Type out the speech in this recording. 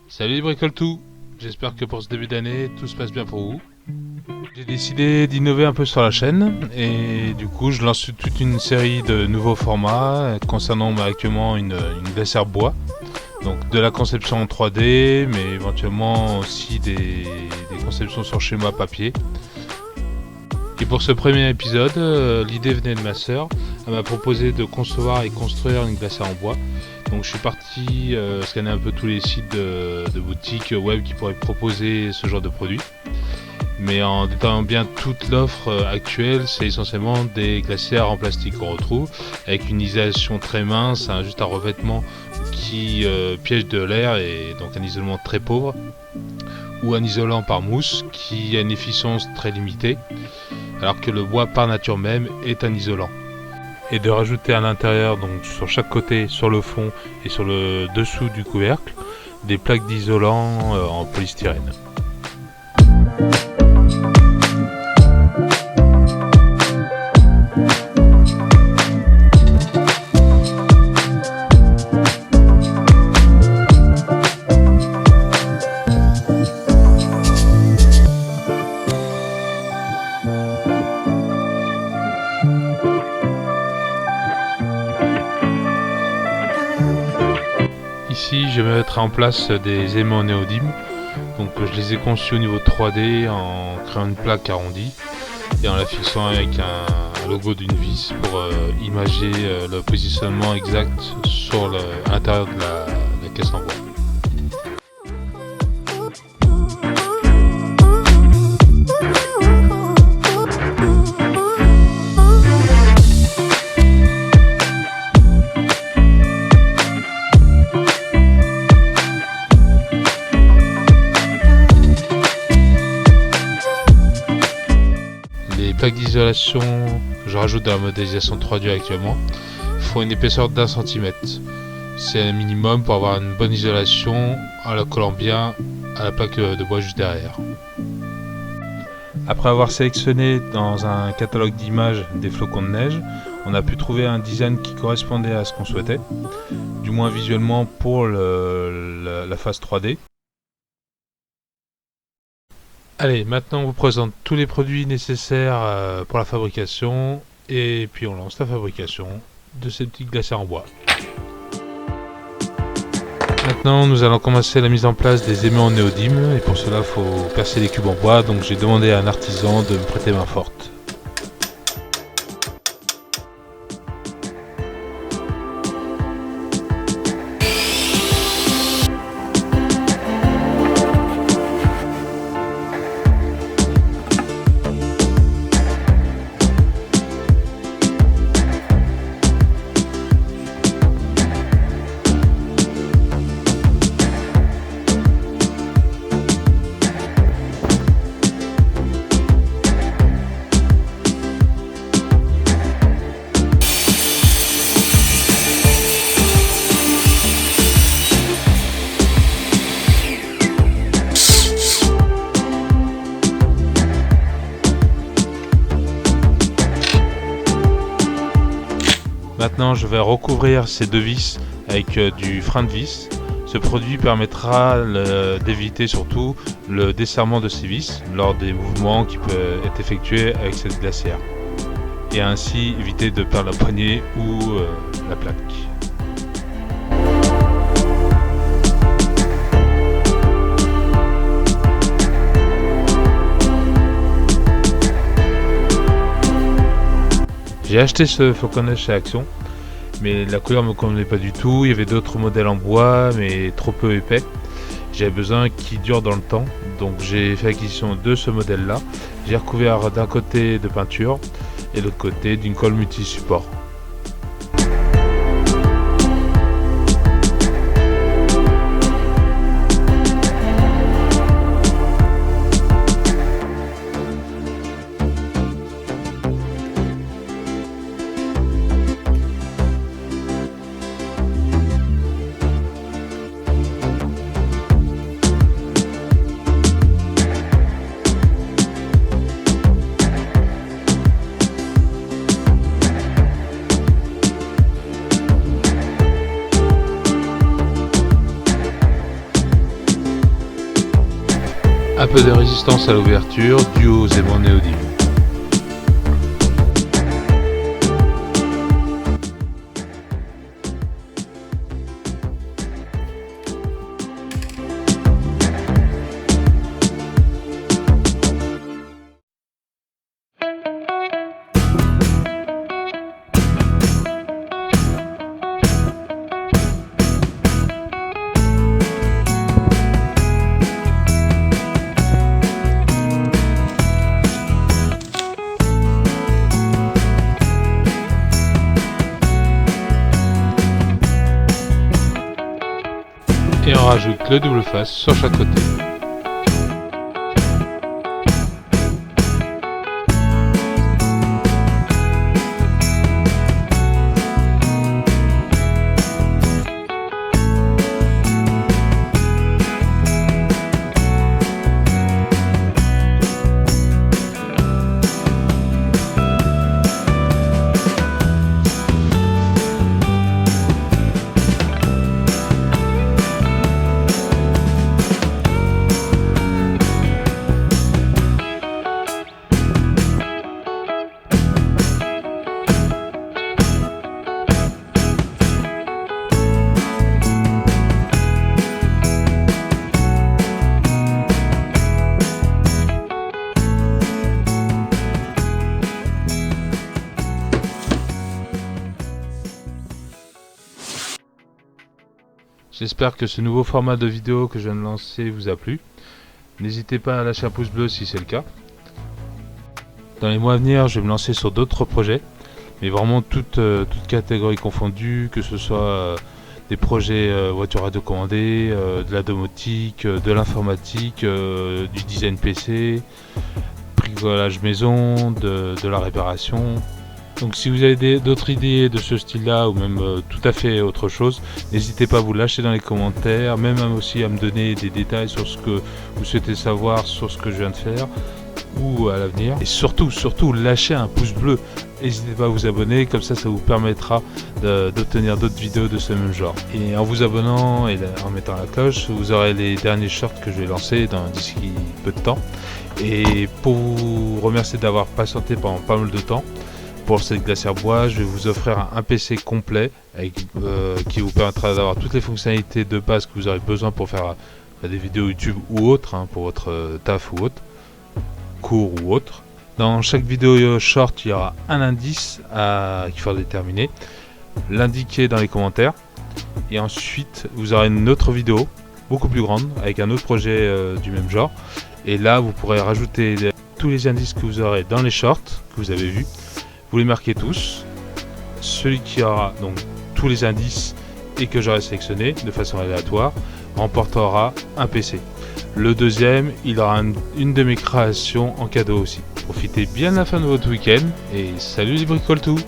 Salut Bricole Tout. J'espère que pour ce début d'année, tout se passe bien pour vous. J'ai décidé d'innover un peu sur la chaîne et du coup je lance toute une série de nouveaux formats concernant actuellement une glacière bois. Donc de la conception en 3D mais éventuellement aussi des conceptions sur schéma papier. Et pour ce premier épisode, l'idée venait de ma sœur. Elle m'a proposé de concevoir et construire une glacière en bois. Donc je suis parti scanner un peu tous les sites de boutiques web qui pourraient proposer ce genre de produit. Mais en détaillant bien toute l'offre actuelle, c'est essentiellement des glacières en plastique qu'on retrouve, avec une isolation très mince, juste un revêtement qui piège de l'air et donc un isolement très pauvre, ou un isolant par mousse qui a une efficience très limitée, alors que le bois par nature même est un isolant. Et de rajouter à l'intérieur, donc sur chaque côté, sur le fond et sur le dessous du couvercle, des plaques d'isolant en polystyrène. Ici, je vais mettre en place des aimants néodymes. Donc, je les ai conçus au niveau 3D en créant une plaque arrondie et en la fixant avec un logo d'une vis pour imager le positionnement exact sur l'intérieur de la caisse en bois. Les plaques d'isolation que je rajoute dans la modélisation 3D actuellement font une épaisseur d'1 centimètre. C'est un minimum pour avoir une bonne isolation en la collant bien à la plaque de bois juste derrière. Après avoir sélectionné dans un catalogue d'images des flocons de neige, on a pu trouver un design qui correspondait à ce qu'on souhaitait, du moins visuellement pour la phase 3D. Allez, maintenant on vous présente tous les produits nécessaires pour la fabrication et puis on lance la fabrication de ces petites glacières en bois. Maintenant nous allons commencer la mise en place des aimants en néodyme et pour cela il faut percer les cubes en bois, donc j'ai demandé à un artisan de me prêter main forte. Maintenant, je vais recouvrir ces deux vis avec du frein de vis. Ce produit permettra d'éviter surtout le desserrement de ces vis lors des mouvements qui peuvent être effectués avec cette glacière. Et ainsi éviter de perdre la poignée ou la plaque. J'ai acheté ce flocon de neige chez Action, mais la couleur me convenait pas du tout. Il y avait d'autres modèles en bois, mais trop peu épais. J'avais besoin qu'il dure dans le temps, donc j'ai fait acquisition de ce modèle-là. J'ai recouvert d'un côté de peinture et de l'autre côté d'une colle multi-support. Un peu de résistance à l'ouverture due aux aimants néodymes. Et on rajoute le double face sur chaque côté. J'espère que ce nouveau format de vidéo que je viens de lancer vous a plu. N'hésitez pas à lâcher un pouce bleu si c'est le cas. Dans les mois à venir, je vais me lancer sur d'autres projets, mais vraiment toutes catégories confondues, que ce soit des projets voitures radiocommandées, de la domotique, de l'informatique, du design PC, bricolage maison, de la réparation. Donc si vous avez d'autres idées de ce style-là ou même tout à fait autre chose, n'hésitez pas à vous lâcher dans les commentaires, même aussi à me donner des détails sur ce que vous souhaitez savoir sur ce que je viens de faire ou à l'avenir. Et surtout, lâchez un pouce bleu. N'hésitez pas à vous abonner, comme ça vous permettra d'obtenir d'autres vidéos de ce même genre. Et en vous abonnant et en mettant la cloche, vous aurez les derniers shorts que je vais lancer d'ici peu de temps. Et pour vous remercier d'avoir patienté pendant pas mal de temps, pour cette glacière bois, je vais vous offrir un PC complet qui vous permettra d'avoir toutes les fonctionnalités de base que vous aurez besoin pour faire des vidéos YouTube ou autres, pour votre taf ou autre, cours ou autre. Dans chaque vidéo short, il y aura un indice qu'il faudra déterminer, l'indiquer dans les commentaires, et ensuite vous aurez une autre vidéo beaucoup plus grande avec un autre projet du même genre, et là vous pourrez rajouter tous les indices que vous aurez dans les shorts que vous avez vus. Vous les marquez tous. Celui qui aura donc tous les indices et que j'aurai sélectionné de façon aléatoire remportera un PC. Le deuxième, il aura une de mes créations en cadeau aussi. Profitez bien de la fin de votre week-end et salut les bricoles tout!